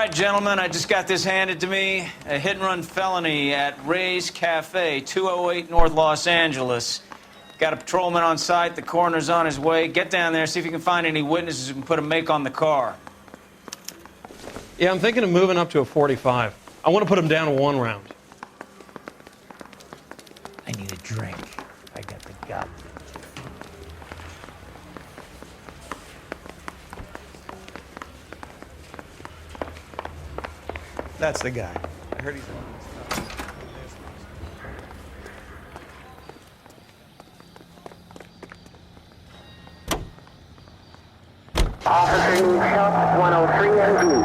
right, gentlemen, I just got this handed to me. A hit-and-run felony at Ray's Cafe, 208 North Los Angeles. Got a patrolman on site. The coroner's on his way. Get down there, see if you can find any witnesses who can put a make on the car. Yeah, I'm thinking of moving up to a 45. I want to put him down to 1 round. I need a drink. I got the gut. That's the guy. I heard he's... Officer needs help, 103 and East.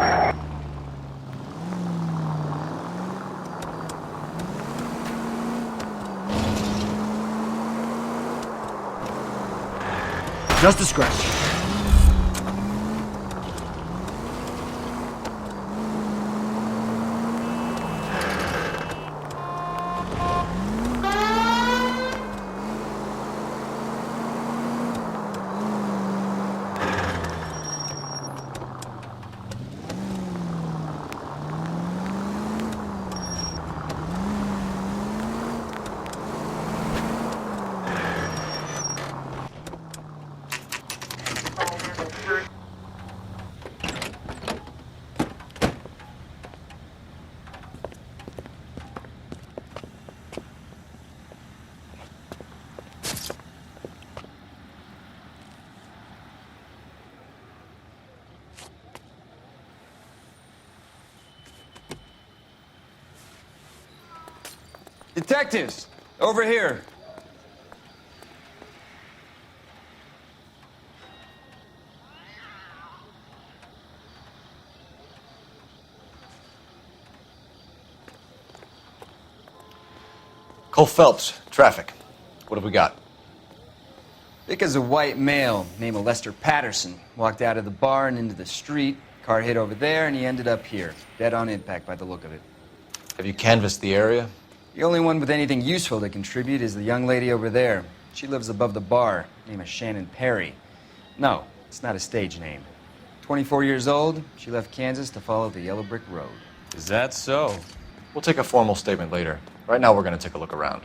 Just a scratch. Detectives, over here. Cole Phelps, traffic. What have we got? Vic is a white male named Lester Patterson. Walked out of the bar and into the street. Car hit over there, and he ended up here. Dead on impact by the look of it. Have you canvassed the area? The only one with anything useful to contribute is the young lady over there. She lives above the bar. Name is Shannon Perry. No, it's not a stage name. 24 years old, she left Kansas to follow the Yellow Brick Road. Is that so? We'll take a formal statement later. Right now, we're going to take a look around.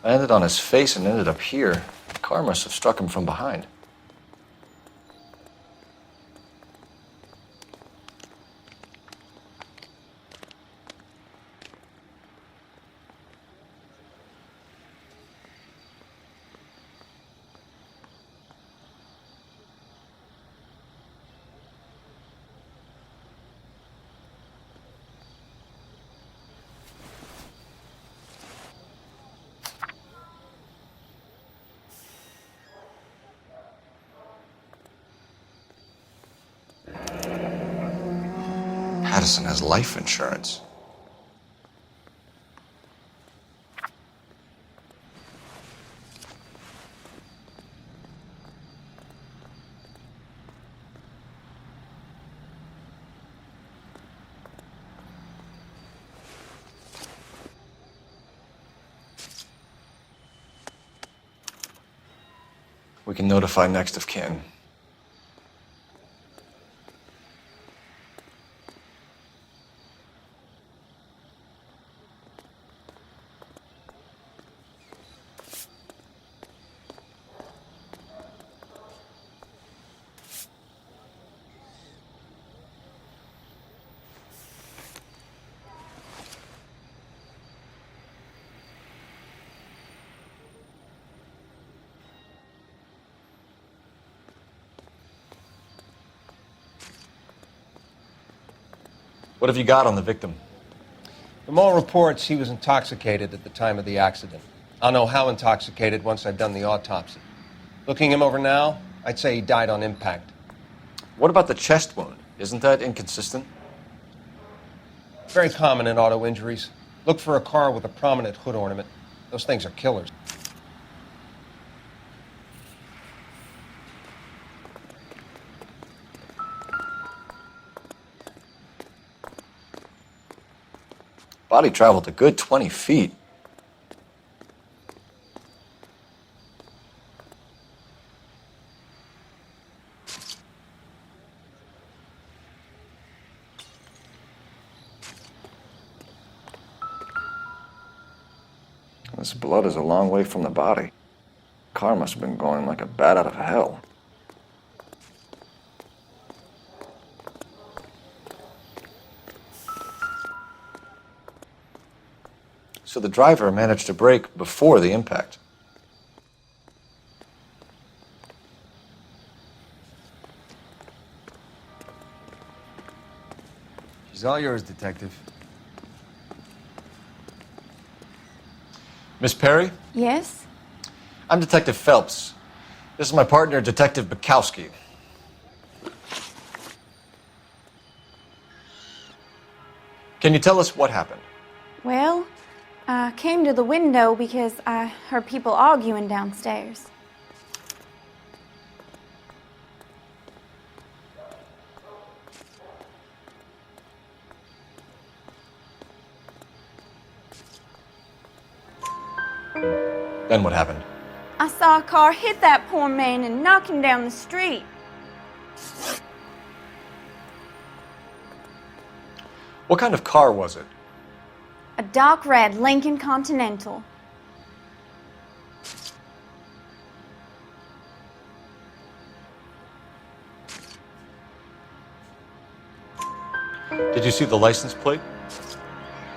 Landed on his face and ended up here. The car must have struck him from behind. Patterson has life insurance. We can notify next of kin. What have you got on the victim? From all reports, he was intoxicated at the time of the accident. I'll know how intoxicated once I've done the autopsy. Looking him over now, I'd say he died on impact. What about the chest wound? Isn't that inconsistent? Very common in auto injuries. Look for a car with a prominent hood ornament. Those things are killers. Body traveled a good 20 feet. This blood is a long way from the body. Car must have been going like a bat out of hell. So the driver managed to brake before the impact. She's all yours, Detective. Miss Perry? Yes? I'm Detective Phelps. This is my partner, Detective Bukowski. Can you tell us what happened? Well, I came to the window because I heard people arguing downstairs. Then what happened? I saw a car hit that poor man and knock him down the street. What kind of car was it? A dark red Lincoln Continental. Did you see the license plate?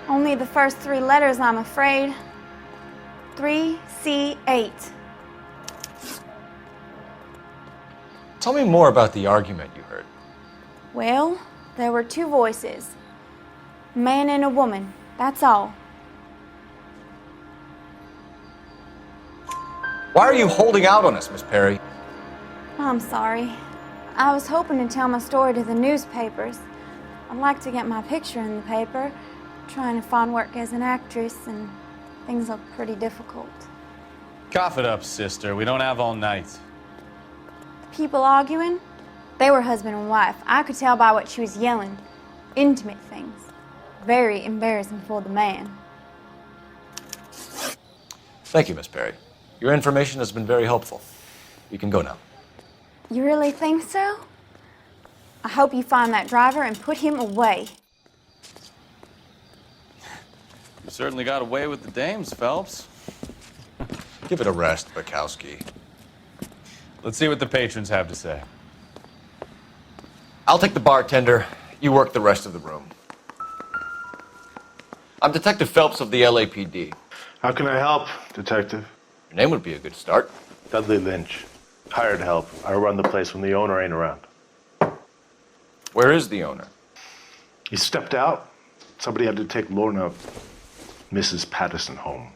Only the first three letters, I'm afraid. 3C8. Tell me more about the argument you heard. Well, there were two voices. A man and a woman, that's all. Why are you holding out on us, Miss Perry? I'm sorry. I was hoping to tell my story to the newspapers. I'd like to get my picture in the paper, trying to find work as an actress, and things look pretty difficult. Cough it up, sister. We don't have all night. The people arguing, they were husband and wife. I could tell by what she was yelling. Intimate things. Very embarrassing for the man. Thank you, Miss Perry. Your information has been very helpful. You can go now. You really think so? I hope you find that driver and put him away. You certainly got away with the dames, Phelps. Give it a rest, Bukowski. Let's see what the patrons have to say. I'll take the bartender. You work the rest of the room. I'm Detective Phelps of the LAPD. How can I help, Detective? Your name would be a good start. Dudley Lynch. Hired help. I run the place when the owner ain't around. Where is the owner? He stepped out. Somebody had to take Lorna, Mrs. Patterson, home.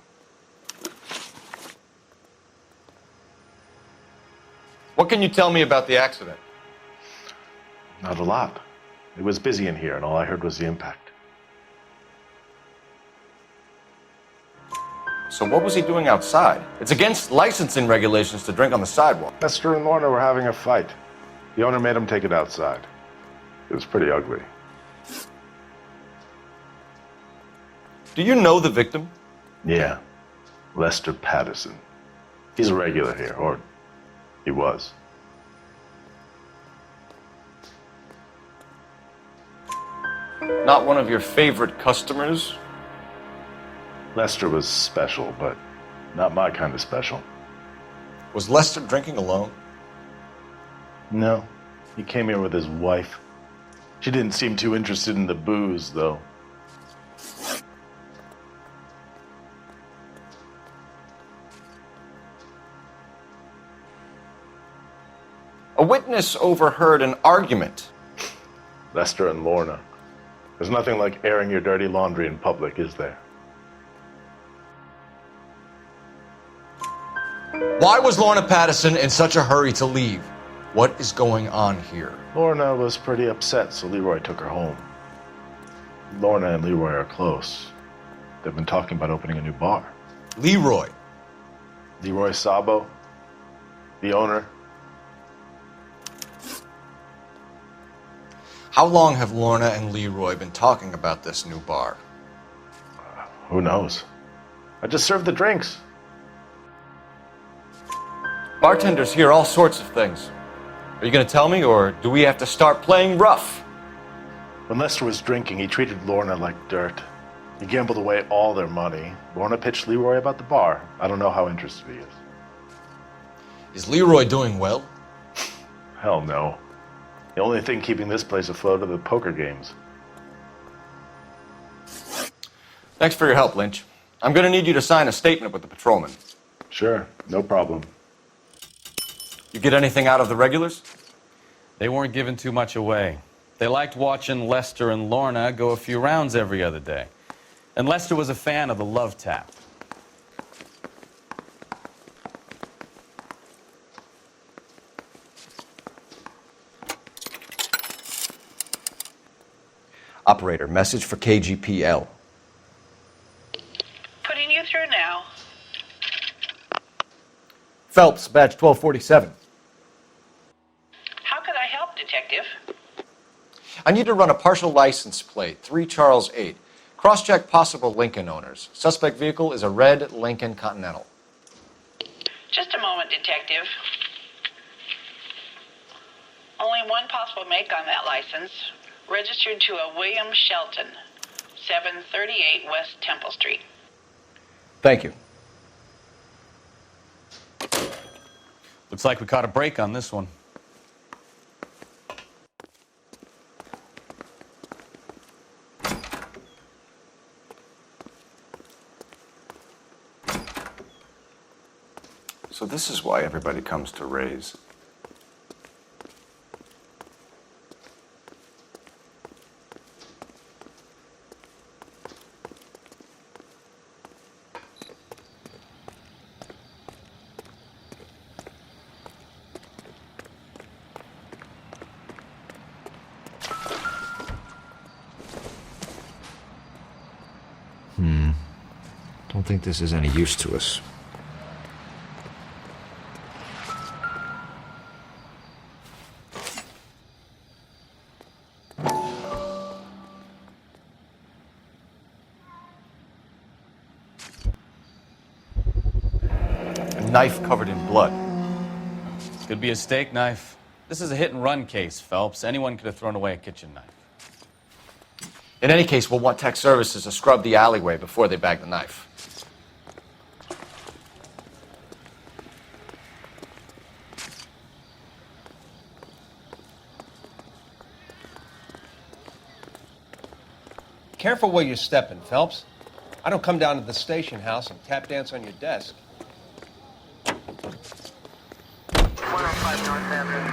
What can you tell me about the accident? Not a lot. It was busy in here, and all I heard was the impact. So what was he doing outside? It's against licensing regulations to drink on the sidewalk. Lester and Lorna were having a fight. The owner made him take it outside. It was pretty ugly. Do you know the victim? Yeah. Lester Patterson. He's a regular here, or he was. Not one of your favorite customers? Lester was special, but not my kind of special. Was Lester drinking alone? No. He came here with his wife. She didn't seem too interested in the booze, though. A witness overheard an argument. Lester and Lorna. There's nothing like airing your dirty laundry in public, is there? Why was Lorna Patterson in such a hurry to leave? What is going on here? Lorna was pretty upset, so Leroy took her home. Lorna and Leroy are close. They've been talking about opening a new bar. Leroy. Leroy Sabo, the owner. How long have Lorna and Leroy been talking about this new bar? Who knows? I just served the drinks. Bartenders hear all sorts of things. Are you going to tell me, or do we have to start playing rough? When Lester was drinking, he treated Lorna like dirt. He gambled away all their money. Lorna pitched Leroy about the bar. I don't know how interested he is. Is Leroy doing well? Hell no. The only thing keeping this place afloat are the poker games. Thanks for your help, Lynch. I'm going to need you to sign a statement with the patrolman. Sure, no problem. You get anything out of the regulars? They weren't giving too much away. They liked watching Lester and Lorna go a few rounds every other day. And Lester was a fan of the love tap. Operator, message for KGPL. Putting you through now. Phelps, badge 1247. How could I help, Detective? I need to run a partial license plate, 3 Charles 8. Cross-check possible Lincoln owners. Suspect vehicle is a red Lincoln Continental. Just a moment, Detective. Only one possible make on that license. Registered to a William Shelton, 738 West Temple Street. Thank you. Looks like we caught a break on this one. So this is why everybody comes to Ray's. Don't think this is any use to us. A knife covered in blood. Could be a steak knife. This is a hit-and-run case, Phelps. Anyone could have thrown away a kitchen knife. In any case, we'll want tech services to scrub the alleyway before they bag the knife. Careful where you're stepping, Phelps. I don't come down to the station house and tap dance on your desk. 105 North Avenue.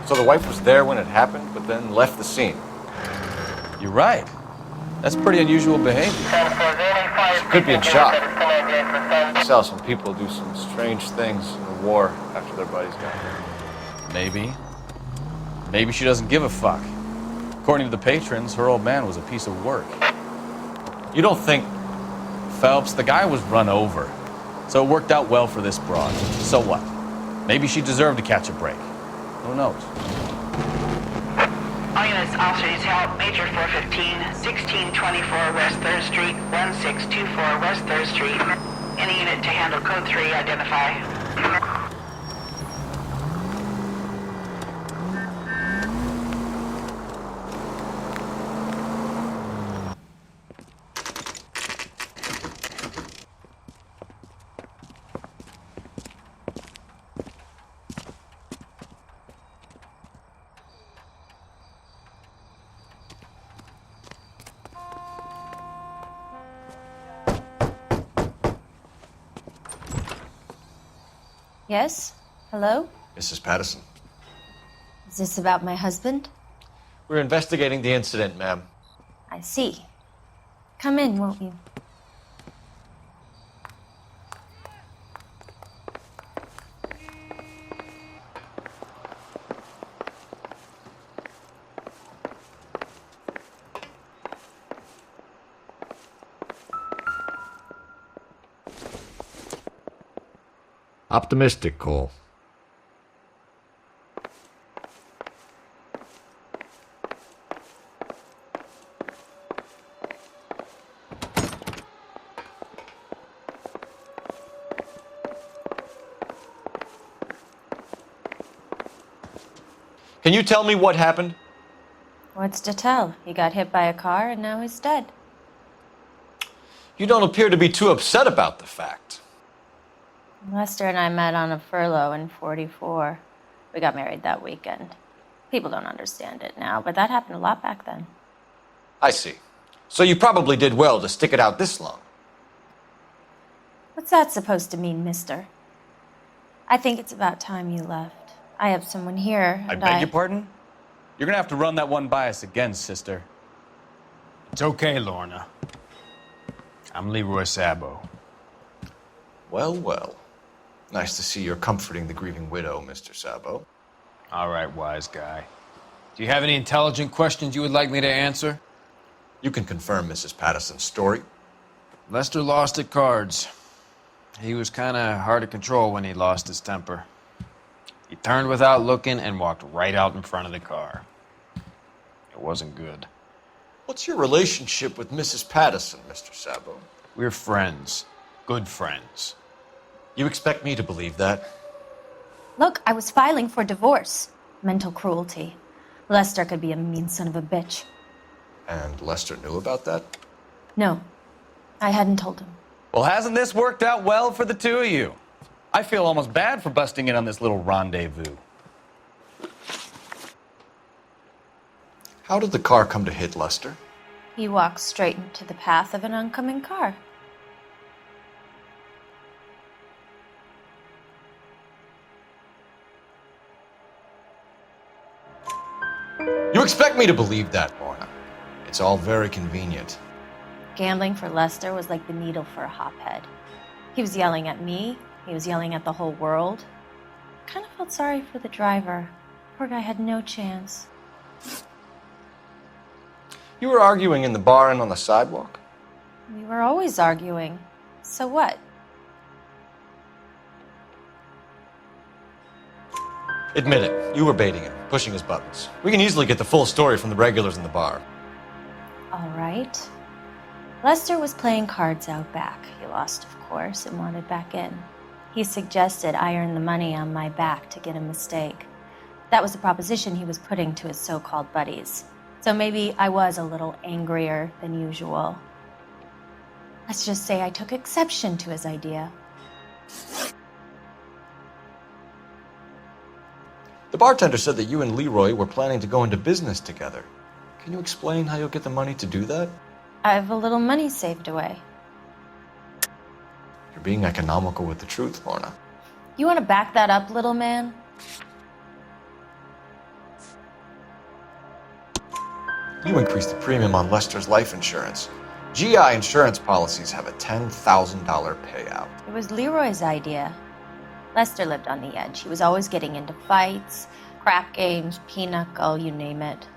So the wife was there when it happened, but then left the scene. You're right. That's pretty unusual behavior. She could be in shock. I saw some people do some strange things in the war after their buddies got hurt. Maybe. Maybe she doesn't give a fuck. According to the patrons, her old man was a piece of work. You don't think... Phelps, the guy was run over. So it worked out well for this broad. So what? Maybe she deserved to catch a break. Who knows? All units, officers help. Major 415, 1624 West 3rd Street, 1624 West 3rd Street. Any unit to handle code 3, identify. Yes? Hello? Mrs. Patterson. Is this about my husband? We're investigating the incident, ma'am. I see. Come in, won't you? Optimistic, Cole. Can you tell me what happened? What's to tell? He got hit by a car and now he's dead. You don't appear to be too upset about the fact. Lester and I met on a furlough in '44. We got married that weekend. People don't understand it now, but that happened a lot back then. I see. So you probably did well to stick it out this long. What's that supposed to mean, mister? I think it's about time you left. I have someone here, I and beg your pardon? You're gonna have to run that one by us again, sister. It's okay, Lorna. I'm Leroy Sabo. Well, well. Nice to see you're comforting the grieving widow, Mr. Sabo. All right, wise guy. Do you have any intelligent questions you would like me to answer? You can confirm Mrs. Patterson's story. Lester lost at cards. He was kind of hard to control when he lost his temper. He turned without looking and walked right out in front of the car. It wasn't good. What's your relationship with Mrs. Patterson, Mr. Sabo? We're friends. Good friends. You expect me to believe that? Look, I was filing for divorce. Mental cruelty. Lester could be a mean son of a bitch. And Lester knew about that? No, I hadn't told him. Well, hasn't this worked out well for the two of you? I feel almost bad for busting in on this little rendezvous. How did the car come to hit Lester? He walked straight into the path of an oncoming car. You expect me to believe that, Lorna? It's all very convenient. Gambling for Lester was like the needle for a hophead. He was yelling at me. He was yelling at the whole world. I kind of felt sorry for the driver. Poor guy had no chance. You were arguing in the bar and on the sidewalk? We were always arguing. So what? Admit it, you were baiting him, pushing his buttons. We can easily get the full story from the regulars in the bar. All right. Lester was playing cards out back. He lost, of course, and wanted back in. He suggested I earn the money on my back to get a mistake. That was the proposition he was putting to his so-called buddies. So maybe I was a little angrier than usual. Let's just say I took exception to his idea. The bartender said that you and Leroy were planning to go into business together. Can you explain how you'll get the money to do that? I have a little money saved away. You're being economical with the truth, Lorna. You want to back that up, little man? You increased the premium on Lester's life insurance. GI insurance policies have a $10,000 payout. It was Leroy's idea. Lester lived on the edge. He was always getting into fights, crap games, pinochle, you name it.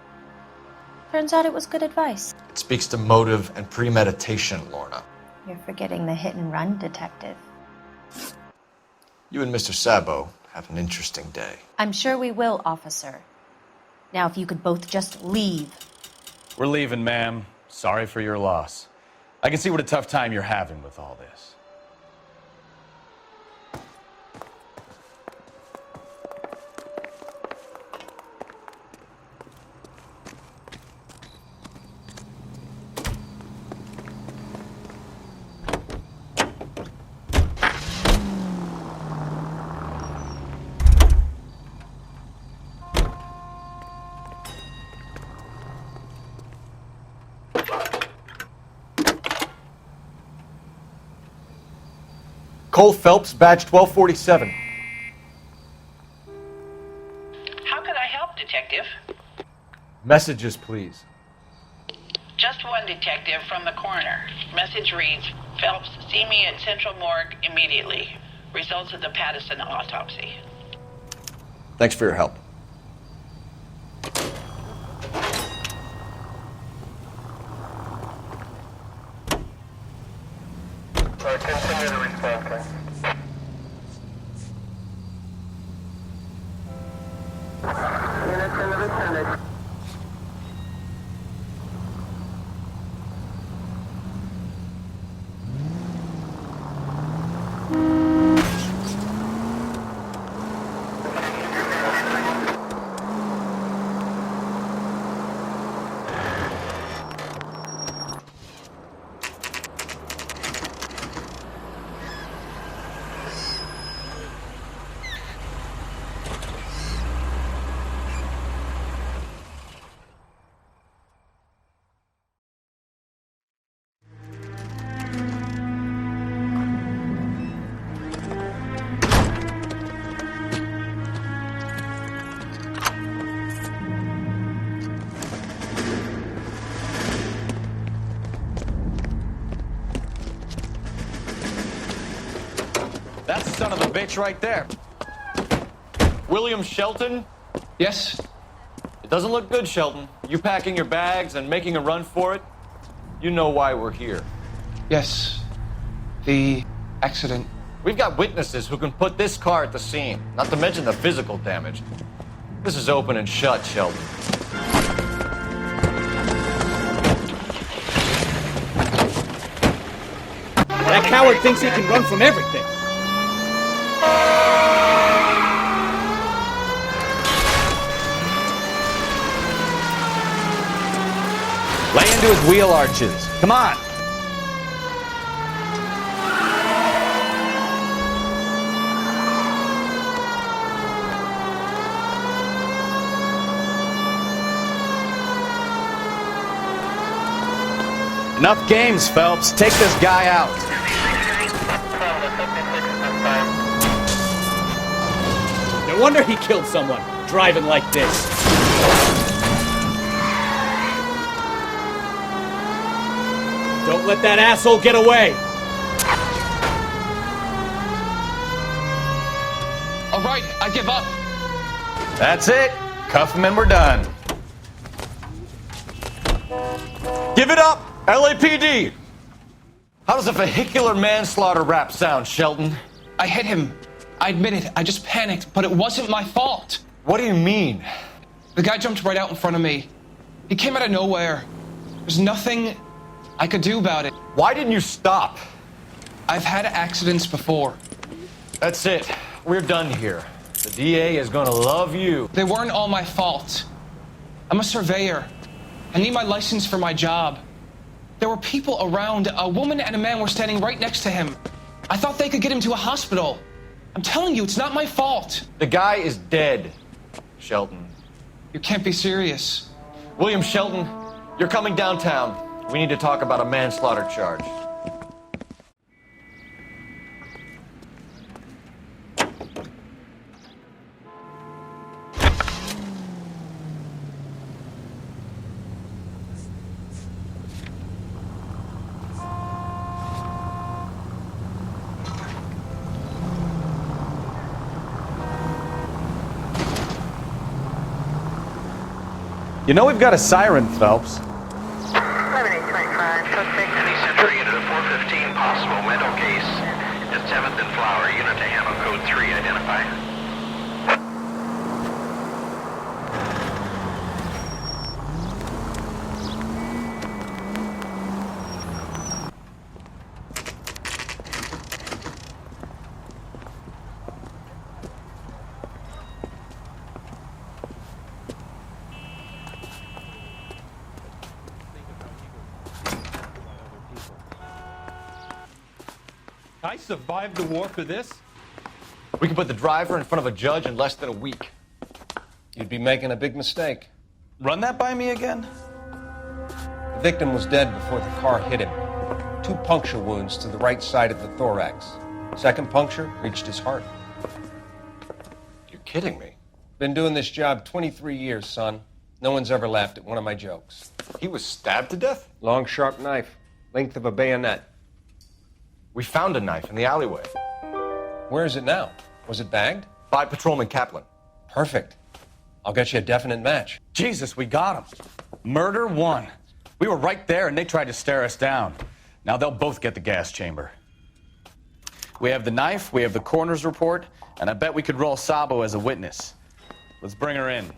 Turns out it was good advice. It speaks to motive and premeditation, Lorna. You're forgetting the hit-and-run detective. You and Mr. Sabo have an interesting day. I'm sure we will, officer. Now, if you could both just leave. We're leaving, ma'am. Sorry for your loss. I can see what a tough time you're having with all this. Cole Phelps, badge 1247. How can I help, Detective? Messages, please. Just one detective from the coroner. Message reads, Phelps, see me at Central Morgue immediately. Results of the Patterson autopsy. Thanks for your help. Continue to respond, That son of a bitch right there. William Shelton? Yes? It doesn't look good, Shelton. You packing your bags and making a run for it? You know why we're here. Yes. The accident. We've got witnesses who can put this car at the scene, not to mention the physical damage. This is open and shut, Shelton. That coward thinks he can run from everything. Lay into his wheel arches. Come on. Enough games, Phelps. Take this guy out. No wonder he killed someone, driving like this. Don't let that asshole get away. All right, I give up. That's it. Cuff him and we're done. Give it up, LAPD! How does a vehicular manslaughter rap sound, Shelton? I hit him. I admit it. I just panicked, but it wasn't my fault. What do you mean? The guy jumped right out in front of me. He came out of nowhere. There's nothing I could do about it. Why didn't you stop? I've had accidents before. That's it. We're done here. The DA is gonna love you. They weren't all my fault. I'm a surveyor. I need my license for my job. There were people around. A woman and a man were standing right next to him. I thought they could get him to a hospital. I'm telling you, it's not my fault. The guy is dead, Shelton. You can't be serious. William Shelton, you're coming downtown. We need to talk about a manslaughter charge. You know we've got a siren, Phelps. 7825, suspect. Any Central unit of 415, possible mental case at 7th and Flower. Unit to handle code 3, identify. I survived the war for this? We can put the driver in front of a judge in less than a week. You'd be making a big mistake. Run that by me again? The victim was dead before the car hit him. 2 puncture wounds to the right side of the thorax. Second puncture reached his heart. You're kidding me. Been doing this job 23 years, son. No one's ever laughed at one of my jokes. He was stabbed to death? Long, sharp knife, length of a bayonet. We found a knife in the alleyway. Where is it now? Was it bagged? By Patrolman Kaplan. Perfect. I'll get you a definite match. Jesus, we got him. Murder 1. We were right there and they tried to stare us down. Now they'll both get the gas chamber. We have the knife, we have the coroner's report, and I bet we could roll Sabo as a witness. Let's bring her in.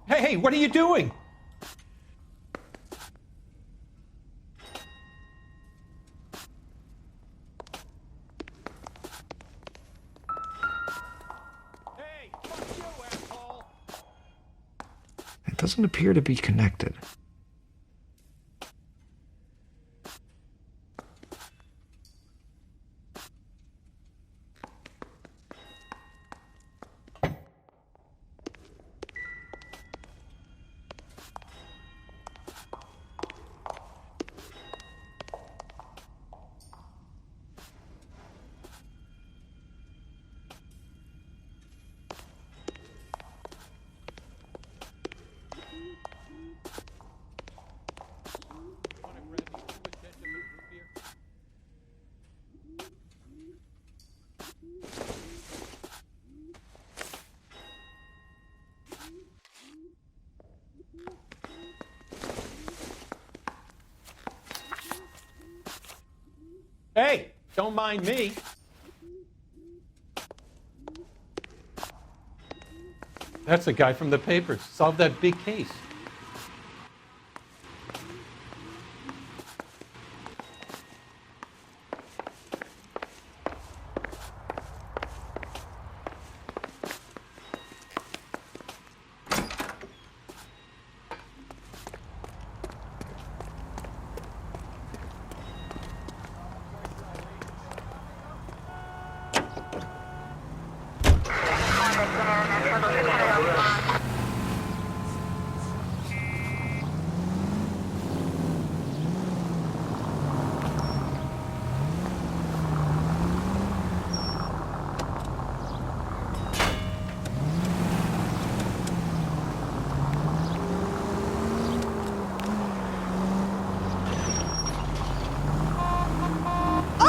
Hey, what are you doing? It doesn't appear to be connected. Hey, don't mind me. That's the guy from the papers. Solved that big case.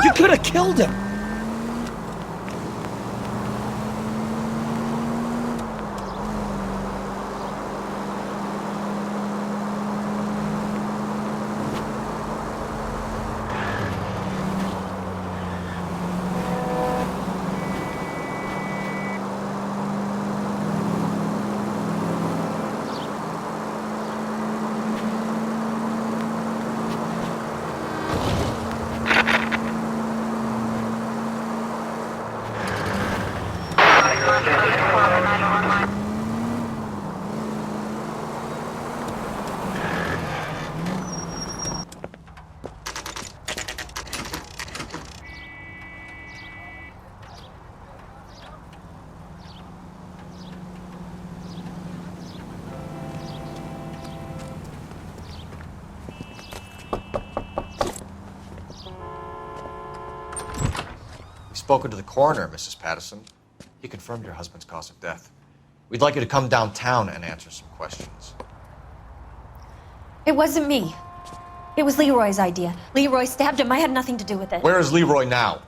You could have killed him. Spoken to the coroner, Mrs. Patterson. He confirmed your husband's cause of death. We'd like you to come downtown and answer some questions. It wasn't me. It was Leroy's idea. Leroy stabbed him. I had nothing to do with it. Where is Leroy now?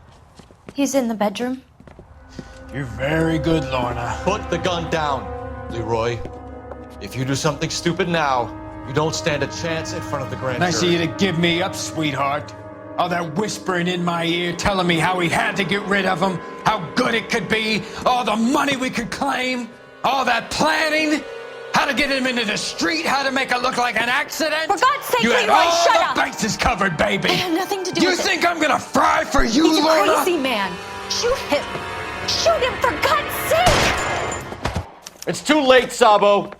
He's in the bedroom. You're very good, Lorna. Put the gun down, Leroy. If you do something stupid now, you don't stand a chance in front of the grand Nice of jury. you to give me up, sweetheart. All that whispering in my ear telling me how we had to get rid of him, how good it could be, all the money we could claim, all that planning, how to get him into the street, how to make it look like an accident. For God's sake, you had Leroy, all shut the up! bases covered, baby. I had nothing to do You with it. think I'm gonna fry for you, He's a Lorna? crazy man. Shoot him. Shoot him, for God's sake! It's too late, Sabo.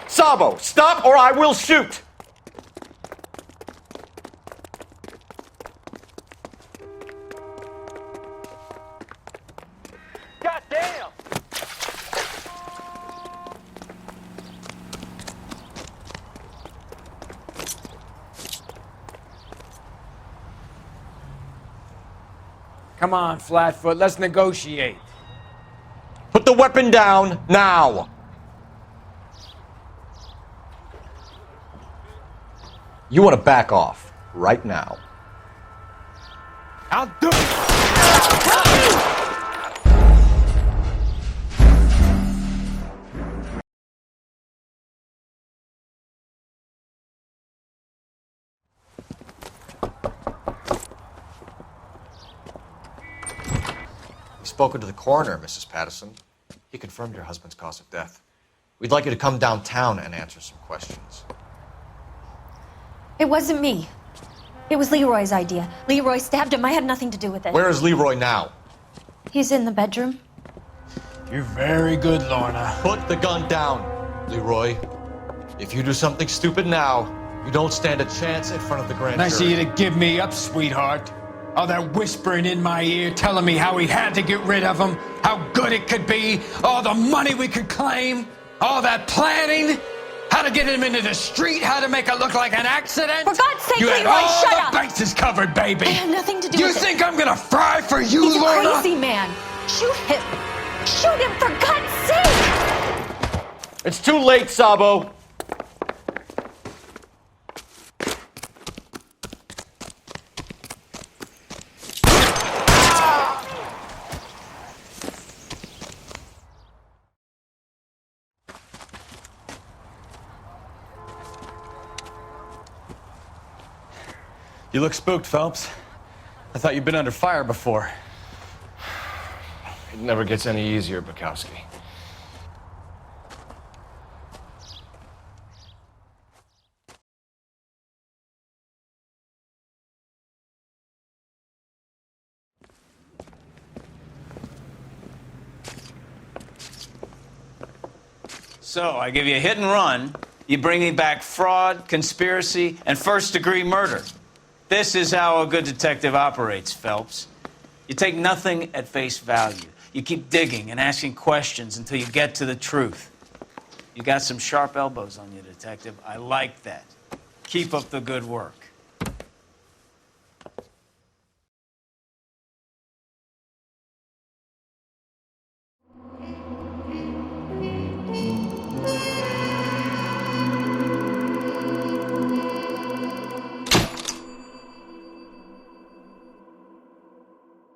Sabo, stop or I will shoot! God damn! Come on, Flatfoot, let's negotiate. Put the weapon down now! You want to back off right now. I'll do it. We've spoken to the coroner, Mrs. Patterson. He confirmed your husband's cause of death. We'd like you to come downtown and answer some questions. It wasn't me. It was Leroy's idea. Leroy stabbed him. I had nothing to do with it. Where is Leroy now? He's in the bedroom. You're very good, Lorna. Put the gun down, Leroy. If you do something stupid now, you don't stand a chance in front of the grand Nice of jury. you to give me up, sweetheart. All that whispering in my ear telling me how we had to get rid of him, how good it could be, all the money we could claim, all that planning, how to get him into the street, how to make it look like an accident. For God's sake, you had Leroy, all shut the up! bases covered, baby. I had nothing to do You with it. think I'm gonna fry for you, He's a Lorna? crazy man. Shoot him. Shoot him, for God's sake! It's too late, Sabo. You look spooked, Phelps. I thought you'd been under fire before. It never gets any easier, Bukowski. So, I give you a hit and run. You bring me back fraud, conspiracy, and first-degree murder. This is how a good detective operates, Phelps. You take nothing at face value. You keep digging and asking questions until you get to the truth. You got some sharp elbows on you, detective. I like that. Keep up the good work.